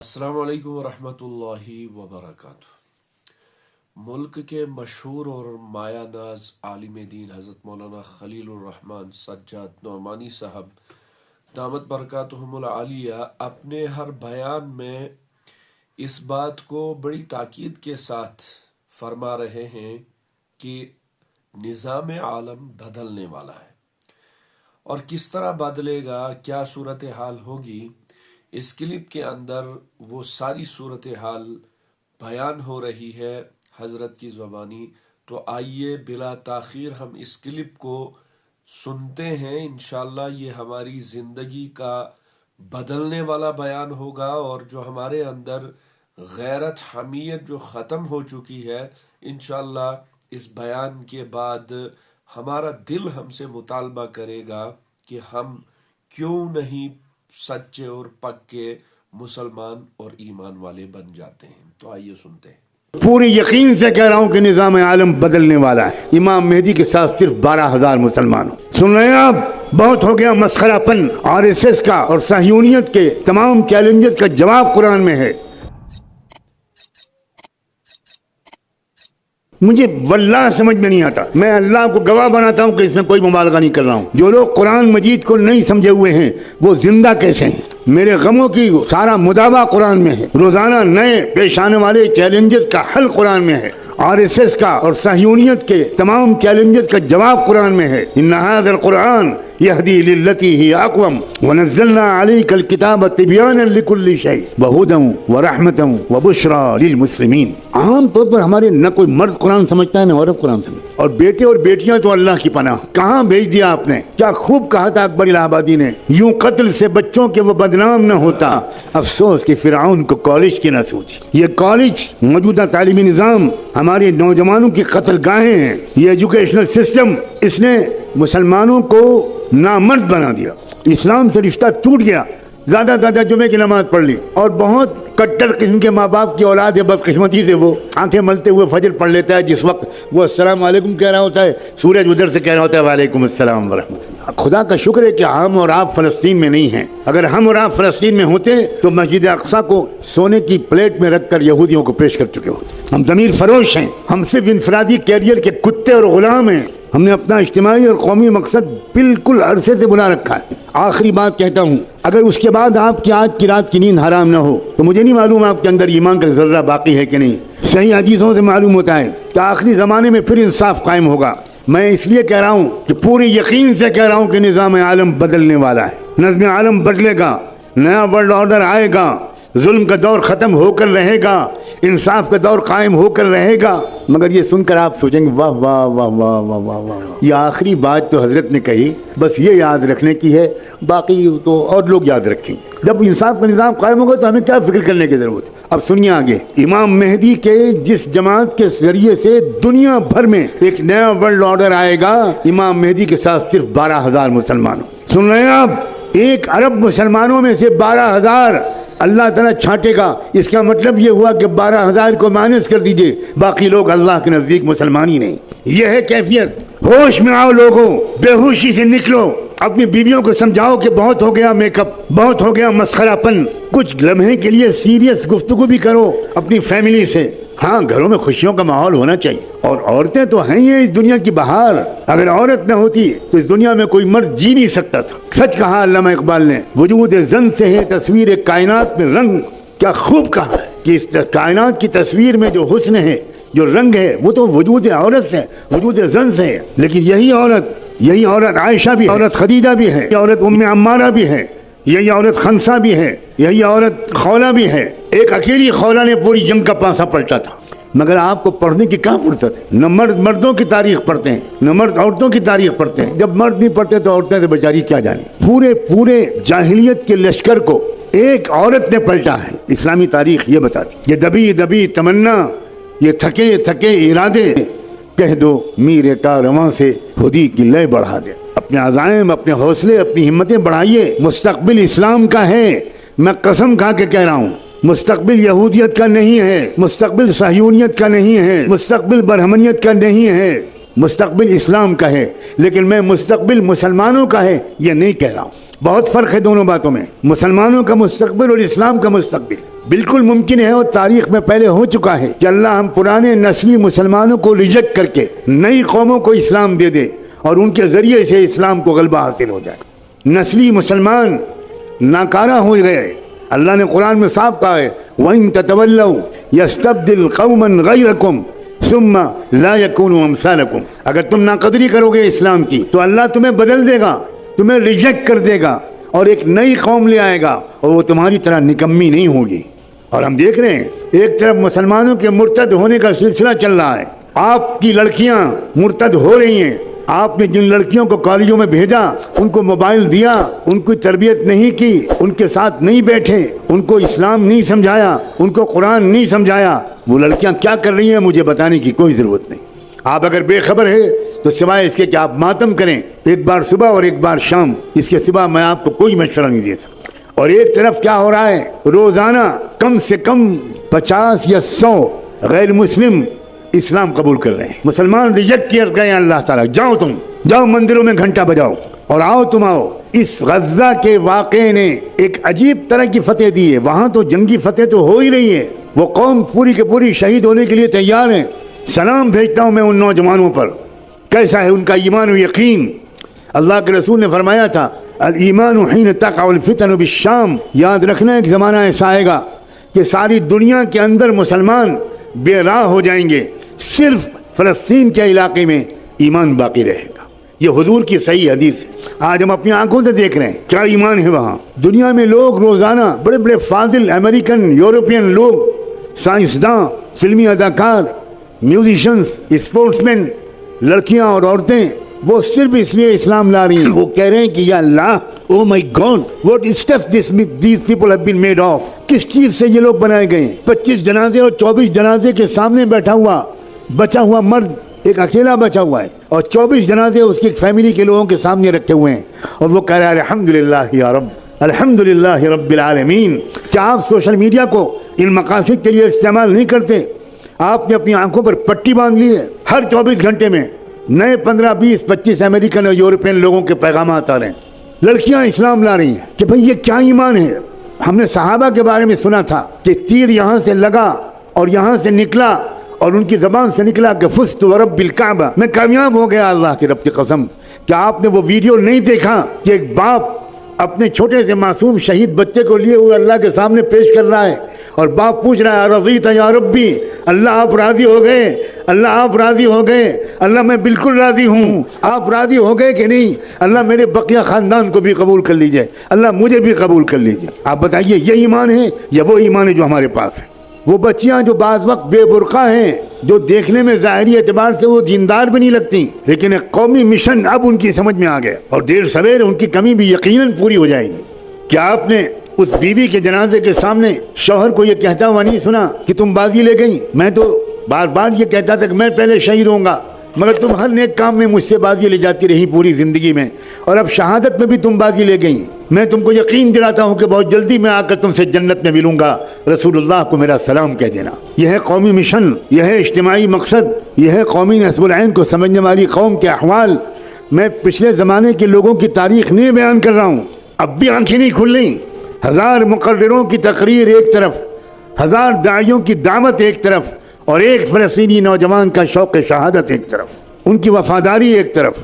السلام علیکم ورحمۃ اللہ وبرکاتہ۔ ملک کے مشہور اور مایہ ناز عالم دین حضرت مولانا خلیل الرحمن سجاد نعمانی صاحب دامت برکاتہم العالیہ اپنے ہر بیان میں اس بات کو بڑی تاکید کے ساتھ فرما رہے ہیں کہ نظام عالم بدلنے والا ہے، اور کس طرح بدلے گا، کیا صورتحال ہوگی، اس کلپ کے اندر وہ ساری صورتحال بیان ہو رہی ہے حضرت کی زبانی۔ تو آئیے بلا تاخیر ہم اس کلپ کو سنتے ہیں، انشاءاللہ یہ ہماری زندگی کا بدلنے والا بیان ہوگا، اور جو ہمارے اندر غیرت حمیت جو ختم ہو چکی ہے، انشاءاللہ اس بیان کے بعد ہمارا دل ہم سے مطالبہ کرے گا کہ ہم کیوں نہیں سچے اور پکے مسلمان اور ایمان والے بن جاتے ہیں۔ تو آئیے سنتے ہیں۔ پوری یقین سے کہہ رہا ہوں کہ نظام عالم بدلنے والا ہے، امام مہدی کے ساتھ صرف 12,000 مسلمان سن رہے ہیں آپ؟ بہت ہو گیا مسخرہ پن RSS کا اور صہیونیت کے تمام چیلنجز کا جواب قرآن میں ہے۔ مجھے واللہ سمجھ میں نہیں آتا، میں اللہ کو گواہ بناتا ہوں کہ اس میں کوئی مبالغہ نہیں کر رہا ہوں، جو لوگ قرآن مجید کو نہیں سمجھے ہوئے ہیں وہ زندہ کیسے ہیں؟ میرے غموں کی سارا مداوع قرآن میں ہے، روزانہ نئے پیش آنے والے چیلنجز کا حل قرآن میں ہے، RSS کا اور صہیونیت کے تمام چیلنجز کا جواب قرآن میں ہے۔ ان ھذا القرآن یہدی للتی ہی اقوم ونزلنا علیک الکتاب تبیانا لکل شیء وہدی ورحمۃ وبشری للمسلمین۔ عام طور پر ہمارے نہ کوئی مرد قرآن سمجھتا ہے نہ عورت قرآن سمجھتا ہے، اور بیٹے اور بیٹیاں تو اللہ کی پناہ۔ کہاں بھیج دیا آپ نے؟ کیا خوب کہا تھا اکبر الہ آبادی نے، یوں قتل سے بچوں کے وہ بدنام نہ ہوتا، افسوس کہ فرعون کو کالج کی نہ سوچی۔ یہ کالج موجودہ تعلیمی نظام ہمارے نوجوانوں کی قتل گاہیں ہیں۔ یہ ایجوکیشنل سسٹم اس نے مسلمانوں کو نامرد بنا دیا، اسلام سے رشتہ ٹوٹ گیا۔ زیادہ زیادہ جمعے کی نماز پڑھ لی، اور بہت کٹر قسم کے ماں باپ کی اولاد ہے، بدقسمتی سے وہ آنکھیں ملتے ہوئے فجر پڑھ لیتا ہے، جس وقت وہ السلام علیکم کہہ رہا ہوتا ہے سورج ادھر سے کہہ رہا ہوتا ہے وعلیکم السلام ورحمۃ اللہ۔ خدا کا شکر ہے کہ ہم اور آپ فلسطین میں نہیں ہیں، اگر ہم اور آپ فلسطین میں ہوتے تو مسجد اقصیٰ کو سونے کی پلیٹ میں رکھ کر یہودیوں کو پیش کر چکے ہوتے۔ ہم ضمیر فروش ہیں، ہم صرف انفرادی کیریئر کے کتے اور غلام ہیں۔ ہم نے اپنا اجتماعی اور قومی مقصد بالکل عرصے سے بلا رکھا ہے۔ آخری بات کہتا ہوں، اگر اس کے بعد آپ کی آج کی رات کی نیند حرام نہ ہو تو مجھے نہیں معلوم آپ کے اندر ایمان کا ذرہ باقی ہے کہ نہیں۔ صحیح حدیثوں سے معلوم ہوتا ہے کہ آخری زمانے میں پھر انصاف قائم ہوگا۔ میں اس لیے کہہ رہا ہوں کہ پوری یقین سے کہہ رہا ہوں کہ نظام عالم بدلنے والا ہے، نظم عالم بدلے گا، نیا ورلڈ آرڈر آئے گا، ظلم کا دور ختم ہو کر رہے گا، انصاف کا دور قائم ہو کر رہے گا۔ مگر یہ سن کر آپ سوچیں گے واہ واہ واہ واہ واہ واہ واہ، یہ آخری بات تو حضرت نے کہی، بس یہ یاد رکھنے کی ہے، باقی تو اور لوگ یاد رکھیں گے۔ جب انصاف کا نظام قائم ہوگا تو ہمیں کیا فکر کرنے کی ضرورت ہے؟ اب سنیے آگے، امام مہدی کے جس جماعت کے ذریعے سے دنیا بھر میں ایک نیا ورلڈ آرڈر آئے گا، امام مہدی کے ساتھ صرف 12,000 مسلمانوں۔ سن رہے ہیں آپ؟ 1 ارب مسلمانوں میں سے 12,000 اللہ تعالیٰ چھانٹے گا۔ اس کا مطلب یہ ہوا کہ 12,000 کو مائنس کر دیجئے، باقی لوگ اللہ کے نزدیک مسلمان ہی نہیں۔ یہ ہے کیفیت۔ ہوش میں آؤ لوگوں، بے ہوشی سے نکلو، اپنی بیویوں کو سمجھاؤ کہ بہت ہو گیا میک اپ، بہت ہو گیا مسخرہ پن، کچھ لمحے کے لیے سیریس گفتگو بھی کرو اپنی فیملی سے۔ ہاں، گھروں میں خوشیوں کا ماحول ہونا چاہیے، اور عورتیں تو ہیں یہ اس دنیا کی بہار۔ اگر عورت نہ ہوتی تو اس دنیا میں کوئی مرد جی نہیں سکتا تھا۔ سچ کہا علامہ اقبال نے، وجود زن سے ہے تصویر کائنات میں رنگ۔ کیا خوب کہا ہے کہ اس کائنات کی تصویر میں جو حسن ہے، جو رنگ ہے، وہ تو وجود عورت سے، وجود زن سے ہے۔ لیکن یہی عورت عائشہ بھی ہے، عورت خدیجہ بھی ہے، یہ عورت ام عمارہ بھی ہے، یہی عورت خنسا بھی ہے، یہی عورت خولہ بھی ہے۔ ایک اکیلی خولہ نے پوری جنگ کا پانسا پلٹا تھا۔ مگر آپ کو پڑھنے کی کہاں فرصت ہے؟ نہ مرد مردوں کی تاریخ پڑھتے ہیں، نہ مرد عورتوں کی تاریخ پڑھتے ہیں۔ جب مرد نہیں پڑھتے تو عورتیں تو بیچاری کیا جانے۔ پورے جاہلیت کے لشکر کو ایک عورت نے پلٹا ہے۔ اسلامی تاریخ یہ بتاتی، یہ دبی دبی تمنا، یہ تھکے تھکے ارادے، کہہ دو میرے کارواں سے خودی کی لے بڑھا دے۔ اپنے عزائم، اپنے حوصلے، اپنی ہمتیں بڑھائیے۔ مستقبل اسلام کا ہے، میں قسم کھا کے کہہ رہا ہوں۔ مستقبل یہودیت کا نہیں ہے، مستقبل صہیونیت کا نہیں ہے، مستقبل برہمنیت کا نہیں ہے، مستقبل اسلام کا ہے۔ لیکن میں مستقبل مسلمانوں کا ہے یہ نہیں کہہ رہا ہوں۔ بہت فرق ہے دونوں باتوں میں، مسلمانوں کا مستقبل اور اسلام کا مستقبل۔ بالکل ممکن ہے اور تاریخ میں پہلے ہو چکا ہے کہ اللہ ہم پرانے نسلی مسلمانوں کو ریجیکٹ کر کے نئی قوموں کو اسلام دے دے اور ان کے ذریعے سے اسلام کو غلبہ حاصل ہو جائے۔ نسلی مسلمان ناکارہ ہو گئے۔ اللہ نے قرآن میں صاف کہا ہے وَإِن تَتَوَلَّوْا يَسْتَبْدِلْ قَوْمًا غَيْرَكُمْ ثُمَّ لَا يَكُونُوا أَمْثَالَكُمْ۔ اگر تم ناقدری کرو گے اسلام کی تو اللہ تمہیں بدل دے گا، تمہیں ریجیکٹ کر دے گا اور ایک نئی قوم لے آئے گا اور وہ تمہاری طرح نکمی نہیں ہوگی۔ اور ہم دیکھ رہے ہیں ایک طرف مسلمانوں کے مرتد ہونے کا سلسلہ چل رہا ہے، آپ کی لڑکیاں مرتد ہو رہی ہیں۔ آپ نے جن لڑکیوں کو کالجوں میں بھیجا، ان کو موبائل دیا، ان کی تربیت نہیں کی، ان کے ساتھ نہیں بیٹھے، ان کو اسلام نہیں سمجھایا، ان کو قرآن نہیں سمجھایا، وہ لڑکیاں کیا کر رہی ہیں مجھے بتانے کی کوئی ضرورت نہیں۔ آپ اگر بے خبر ہے تو سوائے اس کے کہ آپ ماتم کریں ایک بار صبح اور ایک بار شام، اس کے سوا میں آپ کو کوئی مشورہ نہیں دے سکتا۔ اور ایک طرف کیا ہو رہا ہے، روزانہ کم سے کم 50 یا 100 غیر مسلم اسلام قبول کر رہے ہیں۔ مسلمان ریجیکٹ کر گئے ہیں اللہ تعالیٰ۔ جاؤ تم، جاؤ مندروں میں گھنٹہ بجاؤ اور آؤ تم آؤ۔ اس غزہ کے واقعے نے ایک عجیب طرح کی فتح دی ہے۔ وہاں تو جنگی فتح تو ہو ہی رہی ہے، وہ قوم پوری کے پوری شہید ہونے کے لیے تیار ہیں۔ سلام بھیجتا ہوں میں ان نوجوانوں پر، کیسا ہے ان کا ایمان و یقین۔ اللہ کے رسول نے فرمایا تھا الایمان حین تقع الفتن بالشام۔ یاد رکھنا ایک زمانہ ایسا آئے گا کہ ساری دنیا کے اندر مسلمان بے راہ ہو جائیں گے، صرف فلسطین کے علاقے میں ایمان باقی رہے گا۔ یہ حضور کی صحیح حدیث ہے، آج ہم اپنی آنکھوں سے دیکھ رہے ہیں کیا ایمان ہے وہاں۔ دنیا میں لوگ روزانہ بڑے بڑے فاضل امریکن، یورپین لوگ، سائنسداں، فلمی اداکار، میوزیشنز، اسپورٹس مین، لڑکیاں اور عورتیں، وہ صرف اس لیے اسلام لا رہی ہیں۔ وہ کہہ رہے ہیں کہ یا اللہ، oh my God, what stuff these people have been made of. کس چیز سے یہ لوگ بنائے گئے ہیں؟ 25 جنازے اور 24 جنازے کے سامنے بیٹھا ہوا بچا ہوا مرد ایک اکیلا بچا ہوا ہے، اور 24 جنازے اس کی فیملی کے لوگوں کے سامنے رکھے ہوئے ہیں، اور وہ کہہ رہا ہے الحمدللہ یا رب، الحمدللہ رب العالمین۔ کیا آپ سوشل میڈیا کو ان مقاصد کے لیے استعمال نہیں کرتے؟ آپ نے اپنی آنکھوں پر پٹی باندھ لی ہے، ہر 24 گھنٹے میں نئے 15، 20، 25 امریکن اور یورپین لوگوں کے پیغامات آ رہے ہیں۔ لڑکیاں اسلام لا رہی ہیں کہ بھئی یہ کیا ایمان ہے؟ ہم نے صحابہ کے بارے میں سنا تھا کہ تیر یہاں سے لگا اور یہاں سے نکلا اور ان کی زبان سے نکلا کہ فزت ورب الکعبہ، میں کامیاب ہو گیا اللہ کی رب کی قسم۔ کیا آپ نے وہ ویڈیو نہیں دیکھا کہ ایک باپ اپنے چھوٹے سے معصوم شہید بچے کو لیے ہوئے اللہ کے سامنے پیش کر رہا ہے اور باپ پوچھ رہا ہے رضیت یا ربی، اللہ آپ راضی ہو گئے، اللہ آپ راضی ہو گئے، اللہ میں بالکل راضی ہوں، آپ راضی ہو گئے کہ نہیں؟ اللہ میرے بقیہ خاندان کو بھی قبول کر لیجئے، اللہ مجھے بھی قبول کر لیجئے۔ آپ بتائیے یہ ایمان ہے یا وہ ایمان ہے جو ہمارے پاس ہے؟ وہ بچیاں جو بعض وقت بے برقع ہیں، جو دیکھنے میں ظاہری اعتبار سے وہ دیندار بھی نہیں لگتی، لیکن ایک قومی مشن اب ان کی سمجھ میں آ گیا اور دیر سویر ان کی کمی بھی یقیناً پوری ہو جائے گی۔ کیا آپ نے اس بیوی کے جنازے کے سامنے شوہر کو یہ کہتا ہوا نہیں سنا کہ تم بازی لے گئی؟ میں تو بار بار یہ کہتا تھا کہ میں پہلے شہید ہوں گا، مگر تم ہر نیک کام میں مجھ سے بازی لے جاتی رہی پوری زندگی میں، اور اب شہادت میں بھی تم بازی لے گئی۔ میں تم کو یقین دلاتا ہوں کہ بہت جلدی میں آ کر تم سے جنت میں ملوں گا، رسول اللہ کو میرا سلام کہہ دینا۔ یہ ہے قومی مشن، یہ ہے اجتماعی مقصد، یہ ہے قومی نصب العین کو سمجھنے والی قوم کے احوال۔ میں پچھلے زمانے کے لوگوں کی تاریخ نہیں بیان کر رہا ہوں، اب بھی آنکھیں نہیں کھل رہی۔ 1000 مقرروں کی تقریر ایک طرف، 1000 داعیوں کی دعوت ایک طرف، اور ایک فلسطینی نوجوان کا شوق شہادت ایک طرف، ان کی وفاداری ایک طرف۔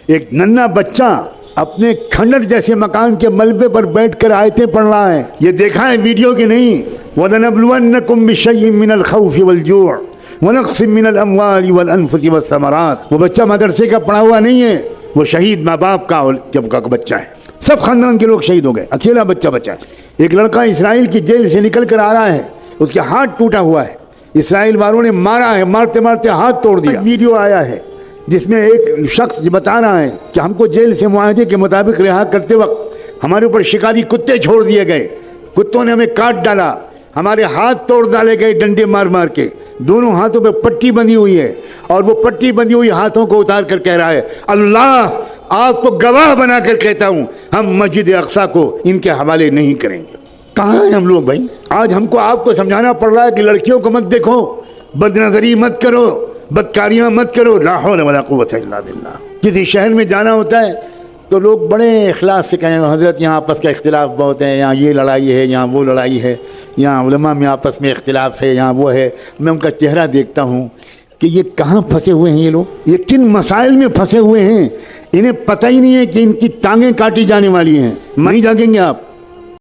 ایک ننھا بچہ اپنے کھنڈر جیسے مکان کے ملبے پر بیٹھ کر آیتیں پڑھ رہا ہے، یہ دیکھا ہے ویڈیو کی نہیں؟ وَلَنَبْلُوَنَّكُمْ بِشَيْءٍ مِّنَ الْخَوْفِ وَالْجُوعِ وَنَقْصٍ مِّنَ الْأَمْوَالِ وَالْأَنفُسِ وَالثَّمَرَاتِ۔ وہ بچہ مدرسے کا پڑھا ہوا نہیں ہے، وہ شہید ماں باپ کا جب کا بچہ ہے۔ سب خاندان کے لوگ شہید ہو گئے، اکیلا بچہ بچا ہے۔ ایک لڑکا اسرائیل کی جیل سے نکل کر آ رہا ہے، اس کے ہاتھ ٹوٹا ہوا ہے، اسرائیل والوں نے مارا ہے، مارتے مارتے ہاتھ توڑ دیا۔ ویڈیو آیا ہے جس میں ایک شخص بتا رہا ہے کہ ہم کو جیل سے معاہدے کے مطابق رہا کرتے وقت ہمارے اوپر شکاری کتے چھوڑ دیے گئے، کتوں نے ہمیں کاٹ ڈالا، ہمارے ہاتھ توڑ ڈالے گئے ڈنڈے مار مار کے، دونوں ہاتھوں پہ پٹی بندھی ہوئی ہے، اور وہ پٹی بندھی ہوئی ہاتھوں کو اتار کر کہہ رہا ہے اللہ آپ کو گواہ بنا کر کہتا ہوں ہم مسجد اقصیٰ کو ان کے حوالے نہیں کریں گے۔ کہاں ہیں ہم لوگ بھائی؟ آج ہم کو آپ کو سمجھانا پڑ رہا ہے کہ لڑکیوں کو مت دیکھو، بد نظری مت کرو، بدکاریاں مت کرو، لا حول ولا قوت الا باللہ۔ کسی شہر میں جانا ہوتا ہے تو لوگ بڑے اخلاص سے کہیں حضرت یہاں آپس کا اختلاف بہت ہے، یہاں یہ لڑائی ہے، یہاں وہ لڑائی ہے، یہاں علماء میں آپس میں اختلاف ہے، یہاں وہ ہے. میں ان کا چہرہ دیکھتا ہوں کہ یہ کہاں پھنسے ہوئے ہیں، یہ لوگ یہ کن مسائل میں پھنسے ہوئے ہیں. انہیں پتہ ہی نہیں ہے کہ ان کی ٹانگیں کاٹی جانے والی ہیں. نہیں جاگیں گے آپ.